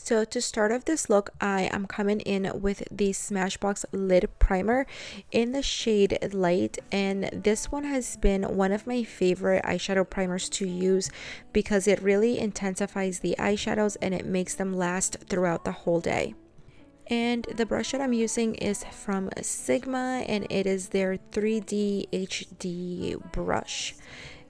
So to start off this look, I am coming in with the Smashbox Lid Primer in the shade Light, and this one has been one of my favorite eyeshadow primers to use because it really intensifies the eyeshadows and it makes them last throughout the whole day. And the brush that I'm using is from Sigma, and it is their 3D HD brush.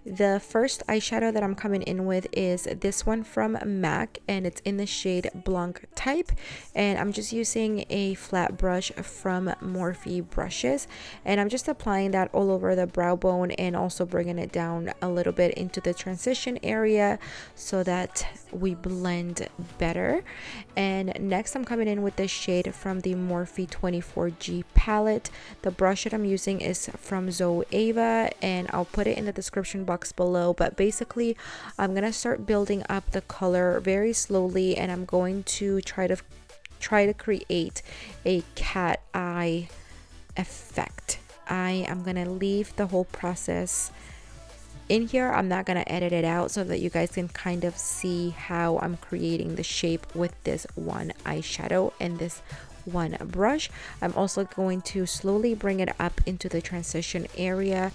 The first eyeshadow that I'm coming in with is this one from MAC, and it's in the shade Blanc type, and I'm just using a flat brush from Morphe brushes, and I'm just applying that all over the brow bone and also bringing it down a little bit into the transition area so that we blend better. And next I'm coming in with this shade from the Morphe 24G palette. The brush that I'm using is from Zoeva, and I'll put it in the description box below, but basically I'm gonna start building up the color very slowly, and I'm going to try to create a cat eye effect. I am gonna leave the whole process in here. I'm not gonna edit it out so that you guys can kind of see how I'm creating the shape with this one eyeshadow and this one brush. I'm also going to slowly bring it up into the transition area.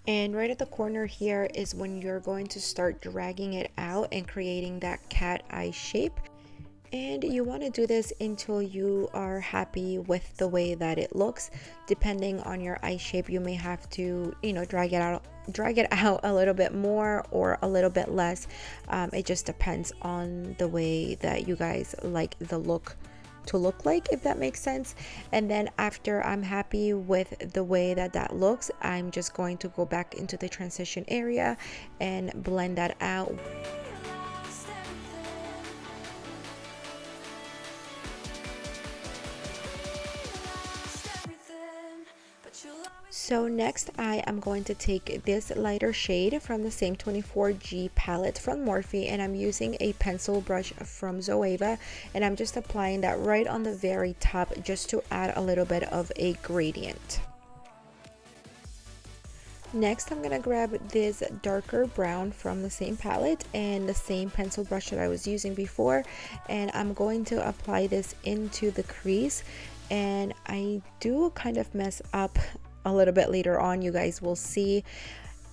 And right at the corner here is when you're going to start dragging it out and creating that cat eye shape. And you want to do this until you are happy with the way that it looks. Depending on your eye shape, you may have to, drag it out a little bit more or a little bit less. It just depends on the way that you guys like the look to look like, if that makes sense. And then after I'm happy with the way that looks, I'm just going to go back into the transition area and blend that out. So next I am going to take this lighter shade from the same 24G palette from Morphe, and I'm using a pencil brush from Zoeva, and I'm just applying that right on the very top just to add a little bit of a gradient. Next I'm gonna grab this darker brown from the same palette and the same pencil brush that I was using before, and I'm going to apply this into the crease. And I do kind of mess up a little bit later on, you guys will see.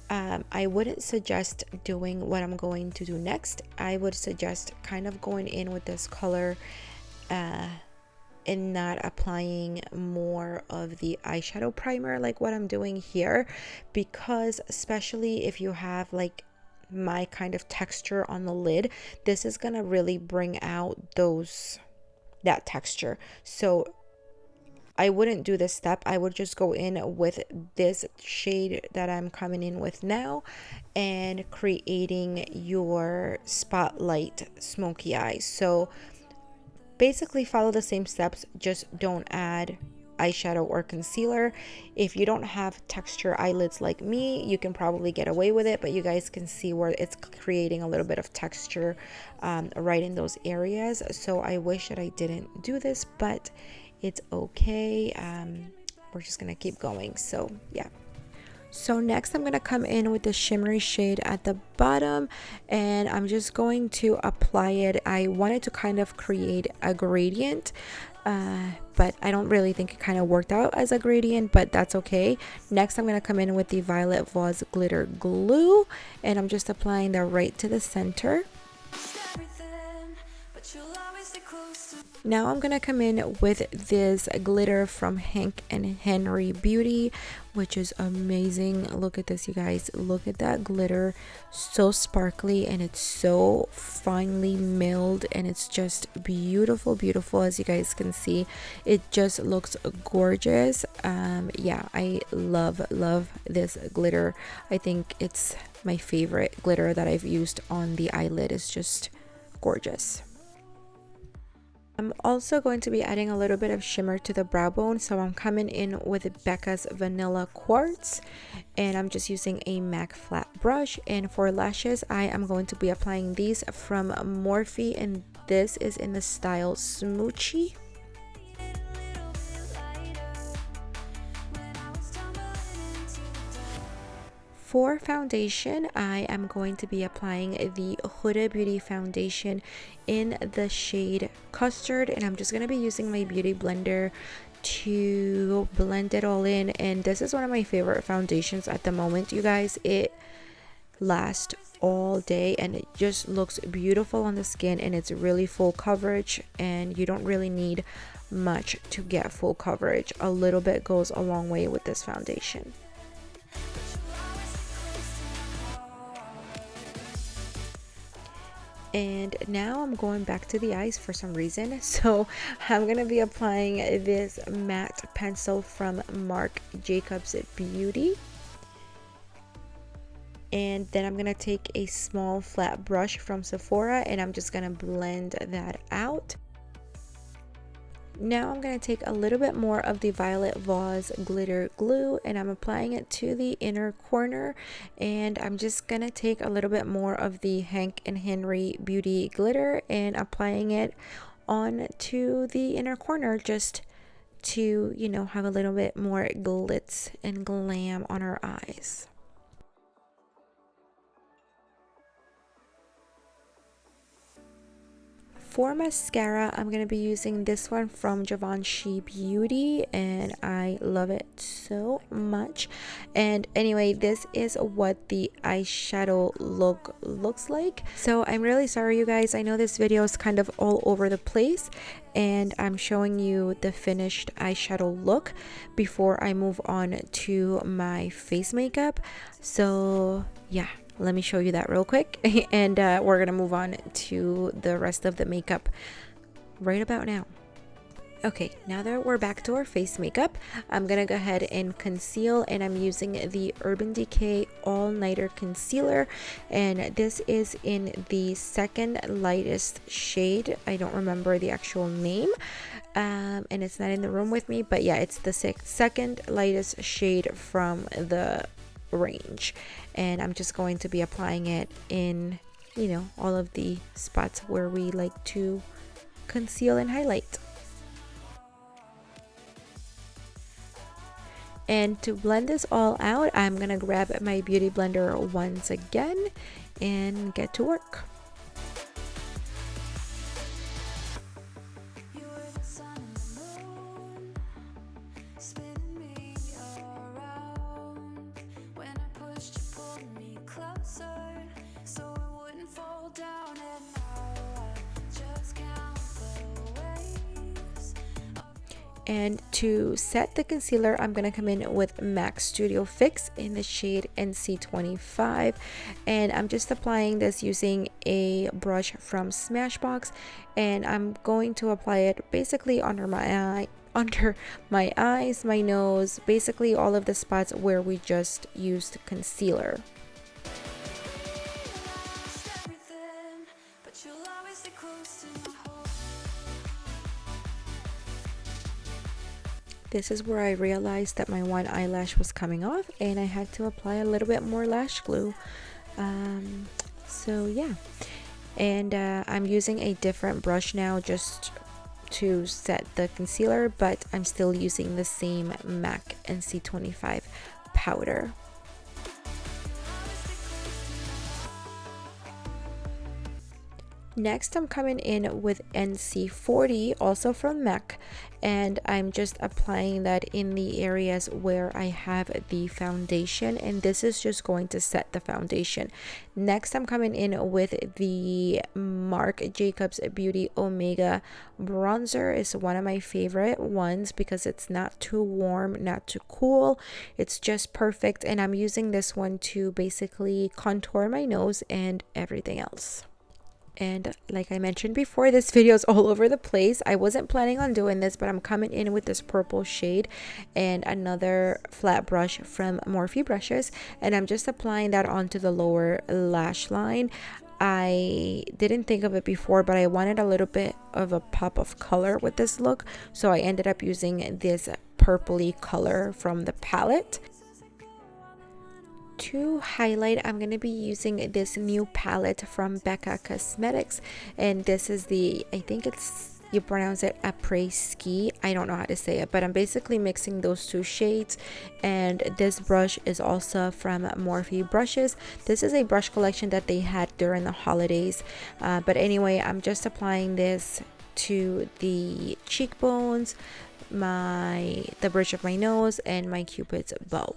I wouldn't suggest doing what I'm going to do next. I would suggest kind of going in with this color and not applying more of the eyeshadow primer like what I'm doing here, because especially if you have like my kind of texture on the lid, this is gonna really bring out that texture. So I wouldn't do this step. I would just go in with this shade that I'm coming in with now and creating your spotlight smoky eyes. So basically follow the same steps, just don't add eyeshadow or concealer. If you don't have texture eyelids like me, you can probably get away with it, but you guys can see where it's creating a little bit of texture right in those areas. So I wish that I didn't do this, but it's okay. We're just gonna keep going. So yeah. So next I'm gonna come in with the shimmery shade at the bottom, and I'm just going to apply it. I wanted to kind of create a gradient, but I don't really think it kind of worked out as a gradient, but that's okay. Next I'm gonna come in with the Violet Voss glitter glue, and I'm just applying that right to the center. Now I'm gonna come in with this glitter from Hank and Hentry Beauty, which is amazing. Look at this, you guys. Look at that glitter. So sparkly, and it's so finely milled, and it's just beautiful, beautiful. As you guys can see, it just looks gorgeous. Yeah, I love this glitter. I think it's my favorite glitter that I've used on the eyelid. It's just gorgeous. I'm also going to be adding a little bit of shimmer to the brow bone, so I'm coming in with Becca's Vanilla Quartz, and I'm just using a MAC flat brush. And for lashes, I am going to be applying these from Morphe, and this is in the style Smoochy. For foundation, I am going to be applying the Huda Beauty foundation in the shade Custard, and I'm just going to be using my beauty blender to blend it all in. And this is one of my favorite foundations at the moment, you guys. It lasts all day and it just looks beautiful on the skin, and it's really full coverage, and you don't really need much to get full coverage. A little bit goes a long way with this foundation. And now I'm going back to the eyes for some reason, so I'm gonna be applying this matte pencil from Marc Jacobs Beauty, and then I'm gonna take a small flat brush from Sephora and I'm just gonna blend that out. Now I'm going to take a little bit more of the Violet Vase glitter glue and I'm applying it to the inner corner, and I'm just going to take a little bit more of the Hank and Hentry Beauty glitter and applying it on to the inner corner, just to, you know, have a little bit more glitz and glam on our eyes. For mascara, I'm going to be using this one from Givenchy Beauty, and I love it so much. And anyway, this is what the eyeshadow look looks like. So I'm really sorry, you guys. I know this video is kind of all over the place, and I'm showing you the finished eyeshadow look before I move on to my face makeup. So yeah, let me show you that real quick, and we're gonna move on to the rest of the makeup right about now. Okay, now that we're back to our face makeup, I'm gonna go ahead and conceal, and I'm using the Urban Decay All Nighter Concealer, and this is in the second lightest shade. I don't remember the actual name, and it's not in the room with me, but yeah, it's the second lightest shade from the range, and I'm just going to be applying it in, you know, all of the spots where we like to conceal and highlight. And to blend this all out, I'm gonna grab my beauty blender once again and get to work. And to set the concealer, I'm going to come in with MAC Studio Fix in the shade NC25. And I'm just applying this using a brush from Smashbox. And I'm going to apply it basically under my eyes, my nose, basically all of the spots where we just used concealer. This is where I realized that my one eyelash was coming off and I had to apply a little bit more lash glue. So yeah, and I'm using a different brush now just to set the concealer, but I'm still using the same MAC NC25 powder. Next, I'm coming in with NC40, also from MAC, and I'm just applying that in the areas where I have the foundation, and this is just going to set the foundation. Next, I'm coming in with the Marc Jacobs Beauty Omega bronzer. It's one of my favorite ones because it's not too warm, not too cool. It's just perfect, and I'm using this one to basically contour my nose and everything else. And like I mentioned before, this video is all over the place. I wasn't planning on doing this, but I'm coming in with this purple shade and another flat brush from Morphe brushes, and I'm just applying that onto the lower lash line. I didn't think of it before, but I wanted a little bit of a pop of color with this look, so I ended up using this purpley color from the palette. To highlight, I'm going to be using this new palette from Becca Cosmetics, and this is the, I think it's you pronounce it Apres. I don't know how to say it, but I'm basically mixing those two shades. And this brush is also from Morphe brushes. This is a brush collection that they had during the holidays, but anyway, I'm just applying this to the cheekbones, the bridge of my nose, and my cupid's bow.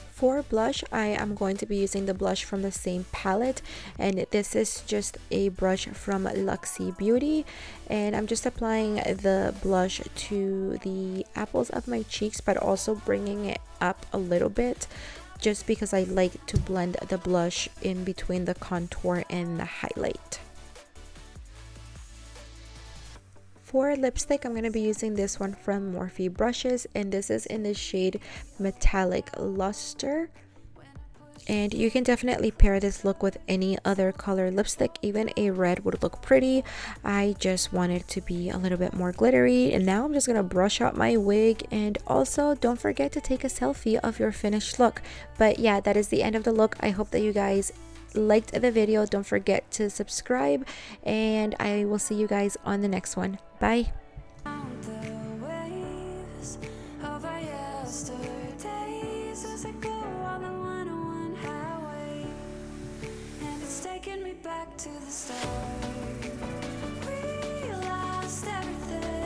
For blush, I am going to be using the blush from the same palette, and this is just a brush from Luxie Beauty, and I'm just applying the blush to the apples of my cheeks, but also bringing it up a little bit, just because I like to blend the blush in between the contour and the highlight. For lipstick, I'm going to be using this one from Morphe brushes, and this is in the shade Metallic Lustre. And you can definitely pair this look with any other color lipstick. Even a red would look pretty. I just wanted to be a little bit more glittery, and now I'm just going to brush out my wig. And also, don't forget to take a selfie of your finished look. But yeah, that is the end of the look. I hope that you guys liked the video. Don't forget to subscribe, and I will see you guys on the next one. Bye. To the start, we lost everything.